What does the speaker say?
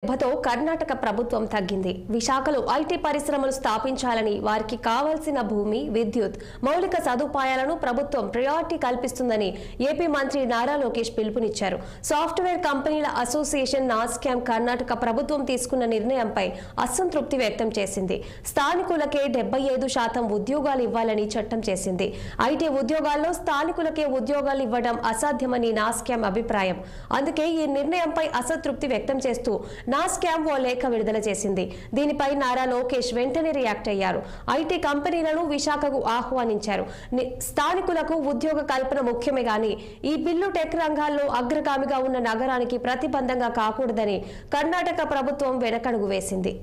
దెబ్బతో కర్ణాటక ప్రభుత్వం తగ్గింది. విశాఖలో ఐటీ పరిశ్రమలు స్థాపించాలని, వారికి కావాల్సిన భూమి, విద్యుత్, మౌలిక సదుపాయాలను ప్రభుత్వం ప్రయారిటీ కల్పిస్తుందని ఏపీ మంత్రి నారా లోకేష్ పిలుపునిచ్చారు. సాఫ్ట్వేర్ కంపెనీల అసోసియేషన్ నాస్కామ్ కర్ణాటక ప్రభుత్వం తీసుకున్న నిర్ణయంపై అసంతృప్తి వ్యక్తం చేసింది. స్థానికులకే 75% ఉద్యోగాలు ఇవ్వాలని చట్టం చేసింది. ఐటీ ఉద్యోగాల్లో స్థానికులకే ఉద్యోగాలు ఇవ్వడం అసాధ్యమని నాస్కామ్ అభిప్రాయం. అందుకే ఈ నిర్ణయంపై అసంతృప్తి వ్యక్తం చేస్తూ నాస్కామ్ ఓ లేఖ విడుదల చేసింది. దీనిపై నారా లోకేష్ వెంటనే రియాక్ట్ అయ్యారు. ఐటీ కంపెనీలను విశాఖకు ఆహ్వానించారు. స్థానికులకు ఉద్యోగ కల్పన ముఖ్యమే గాని ఈ బిల్లు టెక్ రంగాల్లో అగ్రగామిగా ఉన్న నగరానికి ప్రతిబంధంగా కాకూడదని కర్ణాటక ప్రభుత్వం వెనకడుగు వేసింది.